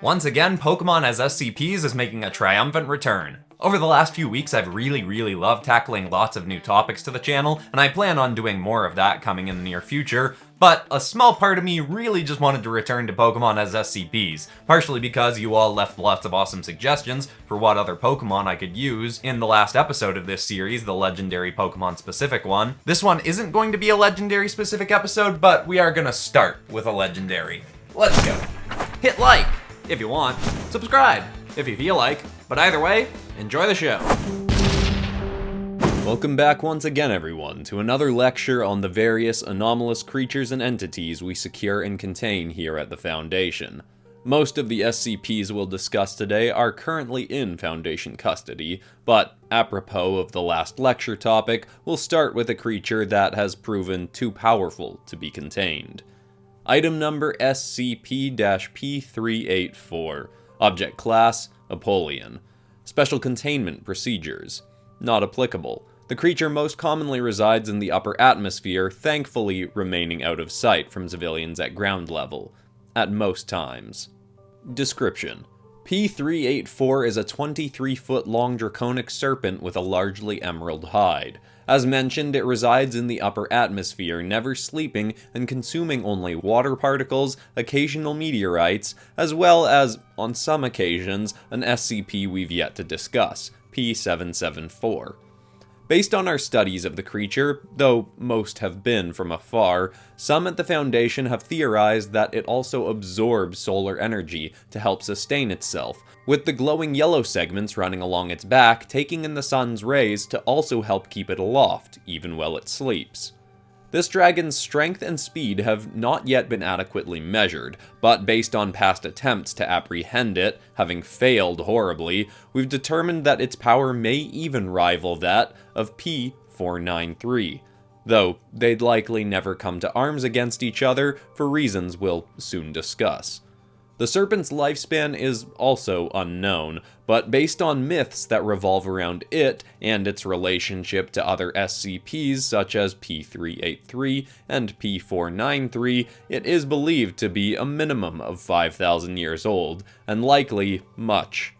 Once again, Pokemon as SCPs is making a triumphant return. Over the last few weeks, I've really loved tackling lots of new topics to the channel, and I plan on doing more of that coming in the near future, but a small part of me really just wanted to return to Pokemon as SCPs, partially because you all left lots of awesome suggestions for what other Pokemon I could use in the last episode of this series, the legendary Pokemon specific one. This one isn't going to be a legendary specific episode, but we are gonna start with a legendary. Let's go. Hit like if you want, subscribe if you feel like, but either way, enjoy the show. Welcome back once again, everyone, to another lecture on the various anomalous creatures and entities we secure and contain here at the Foundation. Most of the SCPs we'll discuss today are currently in Foundation custody, but apropos of the last lecture topic, we'll start with a creature that has proven too powerful to be contained. Item number SCP-P384. Object Class: Apollyon. Special Containment Procedures: not applicable. The creature most commonly resides in the upper atmosphere, thankfully remaining out of sight from civilians at ground level, at most times. Description: P384 is a 23-foot long draconic serpent with a largely emerald hide. As mentioned, it resides in the upper atmosphere, never sleeping and consuming only water particles, occasional meteorites, as well as, on some occasions, an SCP we've yet to discuss, P774. Based on our studies of the creature, though most have been from afar, some at the Foundation have theorized that it also absorbs solar energy to help sustain itself, with the glowing yellow segments running along its back taking in the sun's rays to also help keep it aloft, even while it sleeps. This dragon's strength and speed have not yet been adequately measured, but based on past attempts to apprehend it, having failed horribly, we've determined that its power may even rival that of P493, though they'd likely never come to arms against each other for reasons we'll soon discuss. The serpent's lifespan is also unknown, but based on myths that revolve around it and its relationship to other SCPs such as P383 and P493, it is believed to be a minimum of 5,000 years old, and likely much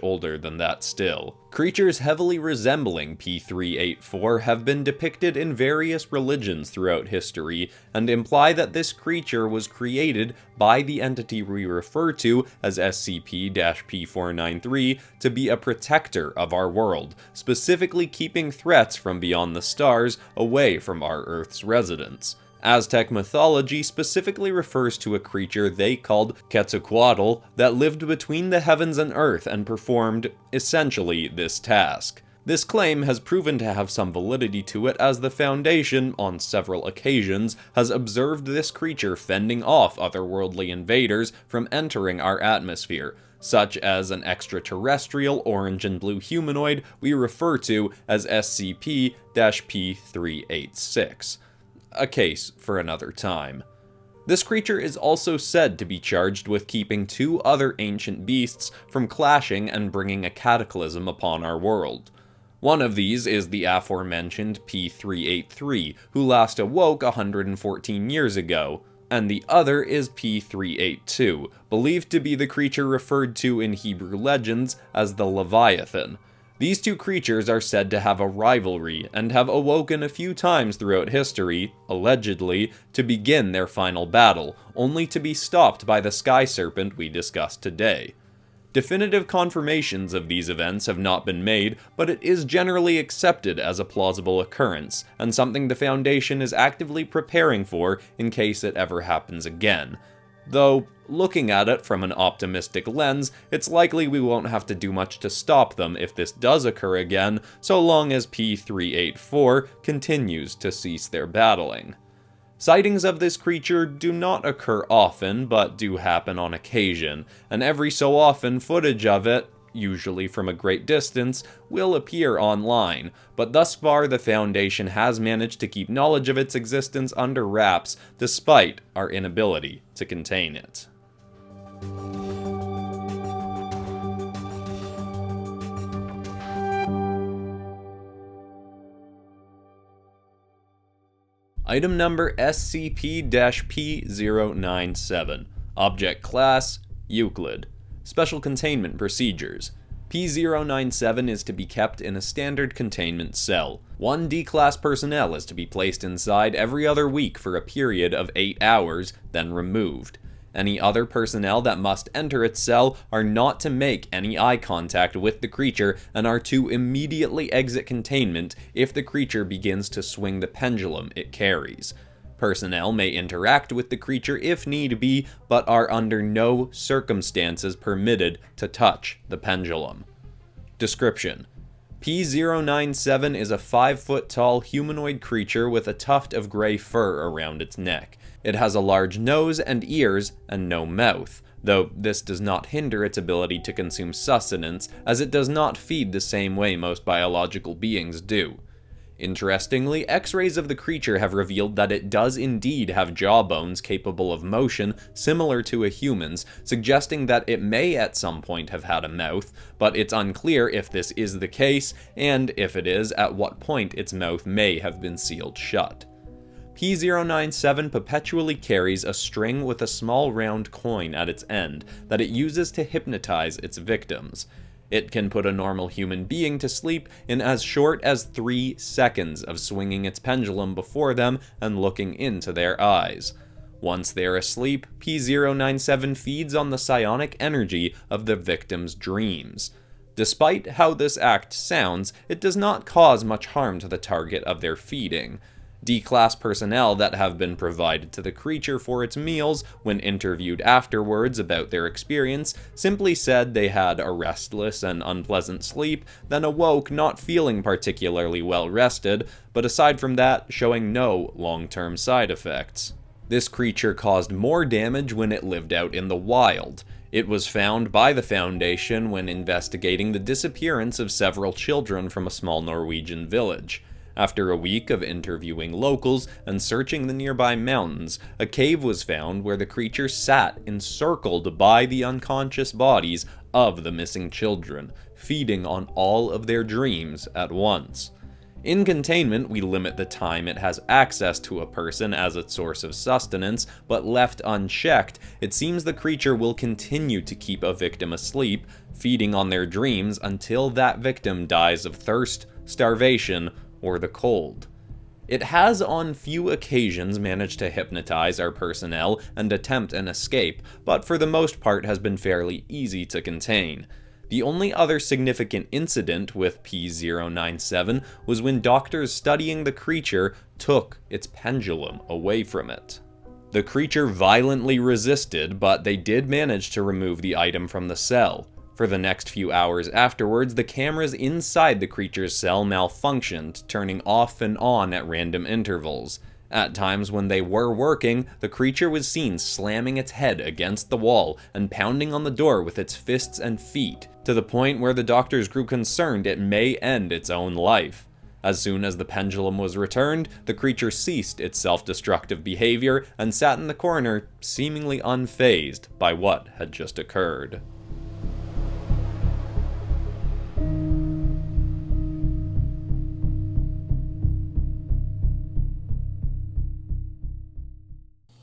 older than that still. Creatures heavily resembling P384 have been depicted in various religions throughout history, and imply that this creature was created by the entity we refer to as SCP-P493 to be a protector of our world, specifically keeping threats from beyond the stars away from our Earth's residents. Aztec mythology specifically refers to a creature they called Quetzalcoatl that lived between the heavens and earth and performed, essentially, this task. This claim has proven to have some validity to it, as the Foundation, on several occasions, has observed this creature fending off otherworldly invaders from entering our atmosphere, such as an orange and blue humanoid we refer to as SCP-P386. A case for another time. This creature is also said to be charged with keeping two other ancient beasts from clashing and bringing a cataclysm upon our world. One of these is the aforementioned P383, who last awoke 114 years ago, and the other is P382, believed to be the creature referred to in Hebrew legends as the Leviathan. These two creatures are said to have a rivalry and have awoken a few times throughout history, allegedly, to begin their final battle, only to be stopped by the sky serpent we discussed today. Definitive confirmations of these events have not been made, but it is generally accepted as a plausible occurrence, and something the Foundation is actively preparing for in case it ever happens again. Though, looking at it from an optimistic lens, it's likely we won't have to do much to stop them if this does occur again, so long as P384 continues to cease their battling. Sightings of this creature do not occur often, but do happen on occasion, and every so often footage of it, usually from a great distance, will appear online, but thus far the Foundation has managed to keep knowledge of its existence under wraps, despite our inability to contain it. Item number SCP-P097. Object Class: Euclid. Special Containment Procedures. P097 is to be kept in a standard containment cell. 1 D-Class personnel is to be placed inside every other week for a period of 8 hours, then removed. Any other personnel that must enter its cell are not to make any eye contact with the creature and are to immediately exit containment if the creature begins to swing the pendulum it carries. Personnel may interact with the creature if need be, but are under no circumstances permitted to touch the pendulum. Description: P097 is a 5-foot-tall humanoid creature with a tuft of gray fur around its neck. It has a large nose and ears and no mouth, though this does not hinder its ability to consume sustenance, as it does not feed the same way most biological beings do. Interestingly, X-rays of the creature have revealed that it does indeed have jawbones capable of motion similar to a human's, suggesting that it may at some point have had a mouth, but it's unclear if this is the case, and if it is, at what point its mouth may have been sealed shut. P097 perpetually carries a string with a small round coin at its end that it uses to hypnotize its victims. It can put a normal human being to sleep in as short as 3 seconds of swinging its pendulum before them and looking into their eyes. Once they're asleep, P097 feeds on the psionic energy of the victim's dreams. Despite how this act sounds, it does not cause much harm to the target of their feeding. D-Class personnel that have been provided to the creature for its meals, when interviewed afterwards about their experience, simply said they had a restless and unpleasant sleep, then awoke not feeling particularly well rested, but aside from that, showing no long-term side effects. This creature caused more damage when it lived out in the wild. It was found by the Foundation when investigating the disappearance of several children from a small Norwegian village. After a week of interviewing locals and searching the nearby mountains, a cave was found where the creature sat encircled by the unconscious bodies of the missing children, feeding on all of their dreams at once. In containment, we limit the time it has access to a person as its source of sustenance, but left unchecked, it seems the creature will continue to keep a victim asleep, feeding on their dreams until that victim dies of thirst, starvation, or the cold. It has on few occasions managed to hypnotize our personnel and attempt an escape, but for the most part has been fairly easy to contain. The only other significant incident with P097 was when doctors studying the creature took its pendulum away from it. The creature violently resisted, but they did manage to remove the item from the cell. For the next few hours afterwards, the cameras inside the creature's cell malfunctioned, turning off and on at random intervals. At times when they were working, the creature was seen slamming its head against the wall and pounding on the door with its fists and feet, to the point where the doctors grew concerned it may end its own life. As soon as the pendulum was returned, the creature ceased its self-destructive behavior and sat in the corner, seemingly unfazed by what had just occurred.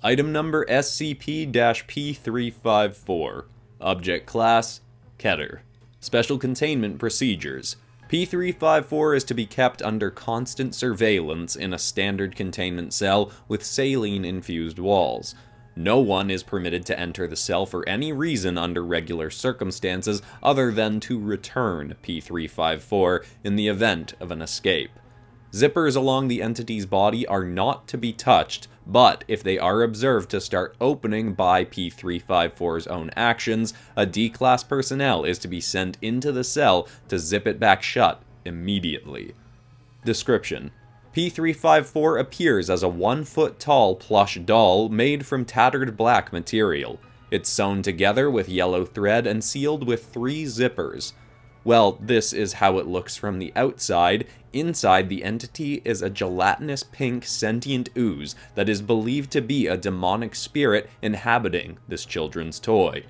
Item number SCP-P354. Object Class: Keter. Special Containment Procedures. P354 is to be kept under constant surveillance in a standard containment cell with saline-infused walls. No one is permitted to enter the cell for any reason under regular circumstances other than to return P354 in the event of an escape. Zippers along the entity's body are not to be touched, but if they are observed to start opening by P354's own actions, a D-Class personnel is to be sent into the cell to zip it back shut immediately. Description: P354 appears as a 1-foot-tall plush doll made from tattered black material. It's sewn together with yellow thread and sealed with 3 zippers. Well, this is how it looks from the outside. Inside, the entity is a gelatinous pink sentient ooze that is believed to be a demonic spirit inhabiting this children's toy.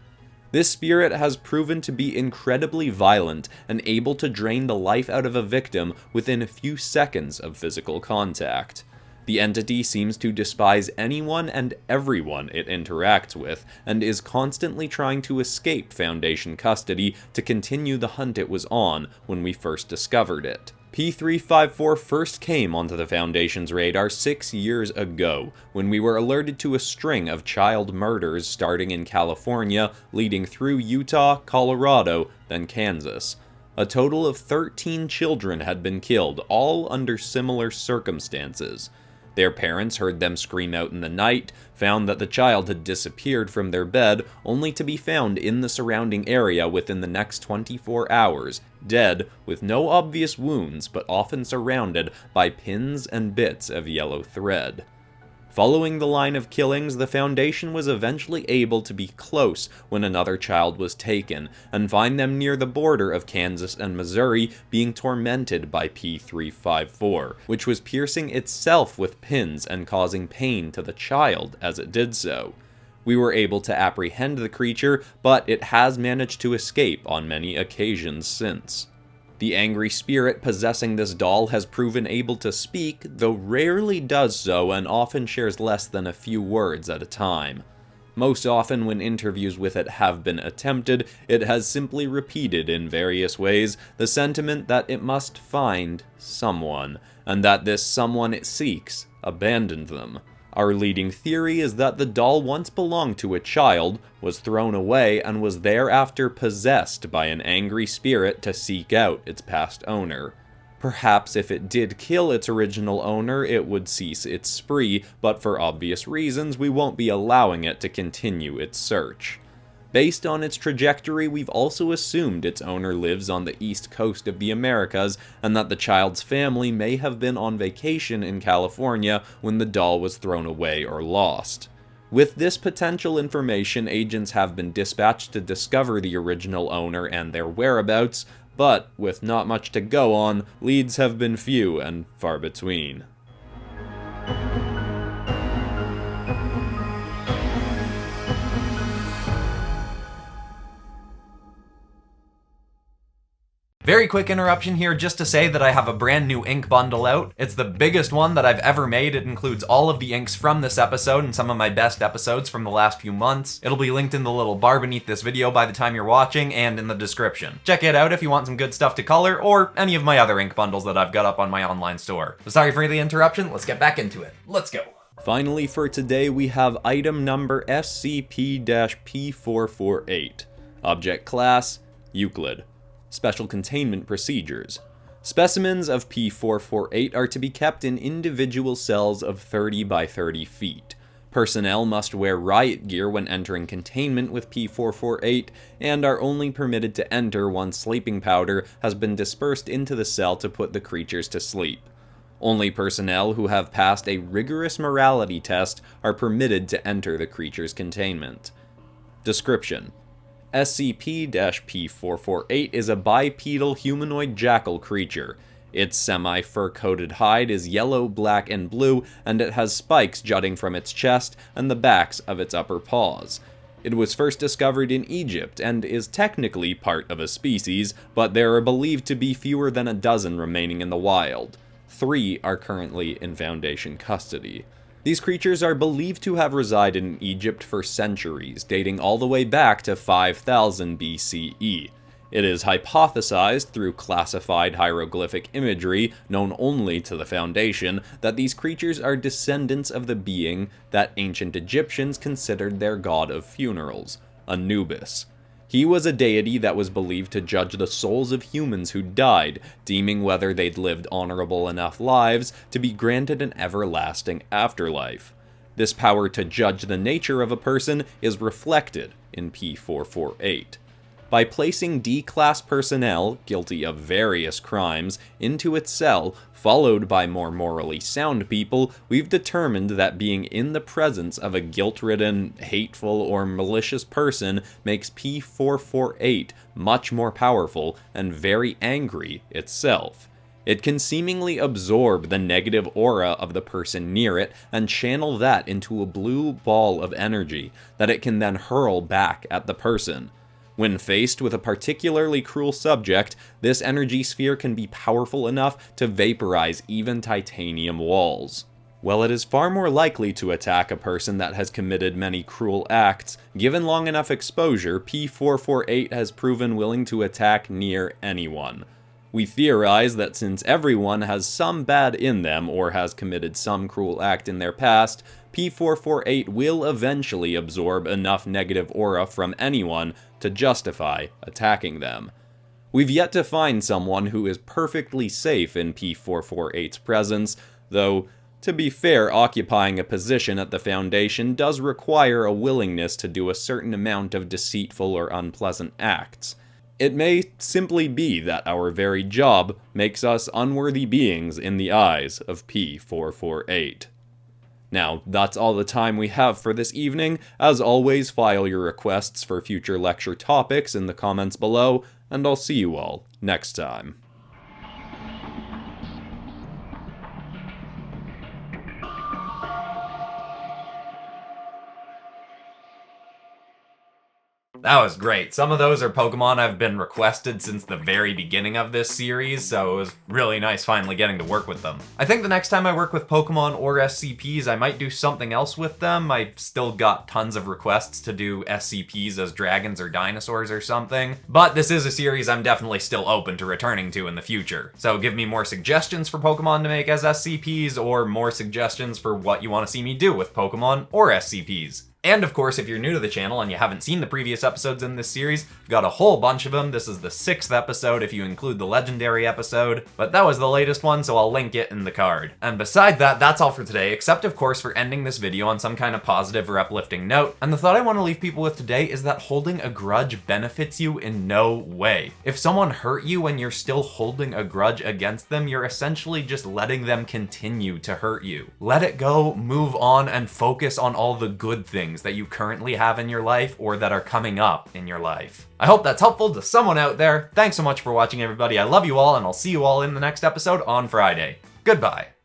This spirit has proven to be incredibly violent and able to drain the life out of a victim within a few seconds of physical contact. The entity seems to despise anyone and everyone it interacts with, and is constantly trying to escape Foundation custody to continue the hunt it was on when we first discovered it. P354 first came onto the Foundation's radar 6 years ago, when we were alerted to a string of child murders starting in California, leading through Utah, Colorado, then Kansas. A total of 13 children had been killed, all under similar circumstances. Their parents heard them scream out in the night, found that the child had disappeared from their bed, only to be found in the surrounding area within the next 24 hours, dead, with no obvious wounds, but often surrounded by pins and bits of yellow thread. Following the line of killings, the Foundation was eventually able to be close when another child was taken, and find them near the border of Kansas and Missouri being tormented by P354, which was piercing itself with pins and causing pain to the child as it did so. We were able to apprehend the creature, but it has managed to escape on many occasions since. The angry spirit possessing this doll has proven able to speak, though rarely does so and often shares less than a few words at a time. Most often when interviews with it have been attempted, it has simply repeated in various ways the sentiment that it must find someone, and that this someone it seeks abandoned them. Our leading theory is that the doll once belonged to a child, was thrown away, and was thereafter possessed by an angry spirit to seek out its past owner. Perhaps if it did kill its original owner, it would cease its spree, but for obvious reasons, we won't be allowing it to continue its search. Based on its trajectory, we've also assumed its owner lives on the east coast of the Americas, and that the child's family may have been on vacation in California when the doll was thrown away or lost. With this potential information, agents have been dispatched to discover the original owner and their whereabouts, but with not much to go on, leads have been few and far between. Very quick interruption here just to say that I have a brand new ink bundle out. It's the biggest one that I've ever made. It includes all of the inks from this episode and some of my best episodes from the last few months. It'll be linked in the little bar beneath this video by the time you're watching and in the description. Check it out if you want some good stuff to color or any of my other ink bundles that I've got up on my online store. So sorry for the interruption, let's get back into it. Let's go. Finally for today we have item number SCP-P448. Object class, Euclid. Special containment procedures. Specimens of P448 are to be kept in individual cells of 30 by 30 feet. Personnel must wear riot gear when entering containment with P448 and are only permitted to enter once sleeping powder has been dispersed into the cell to put the creatures to sleep. Only personnel who have passed a rigorous morality test are permitted to enter the creature's containment. Description: SCP-P448 is a bipedal humanoid jackal creature. Its semi-fur coated hide is yellow, black, and blue, and it has spikes jutting from its chest and the backs of its upper paws. It was first discovered in Egypt and is technically part of a species, but there are believed to be fewer than a dozen remaining in the wild. 3 are currently in Foundation custody. These creatures are believed to have resided in Egypt for centuries, dating all the way back to 5000 BCE. It is hypothesized through classified hieroglyphic imagery, known only to the Foundation, that these creatures are descendants of the being that ancient Egyptians considered their god of funerals, Anubis. He was a deity that was believed to judge the souls of humans who died, deeming whether they'd lived honorable enough lives to be granted an everlasting afterlife. This power to judge the nature of a person is reflected in P448. By placing D-class personnel, guilty of various crimes, into its cell, followed by more morally sound people, we've determined that being in the presence of a guilt-ridden, hateful, or malicious person makes P448 much more powerful and very angry itself. It can seemingly absorb the negative aura of the person near it and channel that into a blue ball of energy that it can then hurl back at the person. When faced with a particularly cruel subject, this energy sphere can be powerful enough to vaporize even titanium walls. Well, it is far more likely to attack a person that has committed many cruel acts. Given long enough exposure, P448 has proven willing to attack near anyone. We theorize that since everyone has some bad in them or has committed some cruel act in their past, P448 will eventually absorb enough negative aura from anyone to justify attacking them. We've yet to find someone who is perfectly safe in P448's presence, though, to be fair, occupying a position at the Foundation does require a willingness to do a certain amount of deceitful or unpleasant acts. It may simply be that our very job makes us unworthy beings in the eyes of P448. Now, that's all the time we have for this evening. As always, file your requests for future lecture topics in the comments below, and I'll see you all next time. That was great. Some of those are Pokemon I've been requested since the very beginning of this series, so it was really nice finally getting to work with them. I think the next time I work with Pokemon or SCPs, I might do something else with them. I've still got tons of requests to do SCPs as dragons or dinosaurs or something, but this is a series I'm definitely still open to returning to in the future. So give me more suggestions for Pokemon to make as SCPs, or more suggestions for what you want to see me do with Pokemon or SCPs. And of course, if you're new to the channel and you haven't seen the previous episodes in this series, I've got a whole bunch of them. This is the 6th episode if you include the legendary episode, but that was the latest one, so I'll link it in the card. And beside that, that's all for today, except of course for ending this video on some kind of positive or uplifting note. And the thought I want to leave people with today is that holding a grudge benefits you in no way. If someone hurt you and you're still holding a grudge against them, you're essentially just letting them continue to hurt you. Let it go, move on, and focus on all the good things that you currently have in your life or that are coming up in your life. I hope that's helpful to someone out there. Thanks so much for watching, everybody. I love you all, and I'll see you all in the next episode on Friday. Goodbye.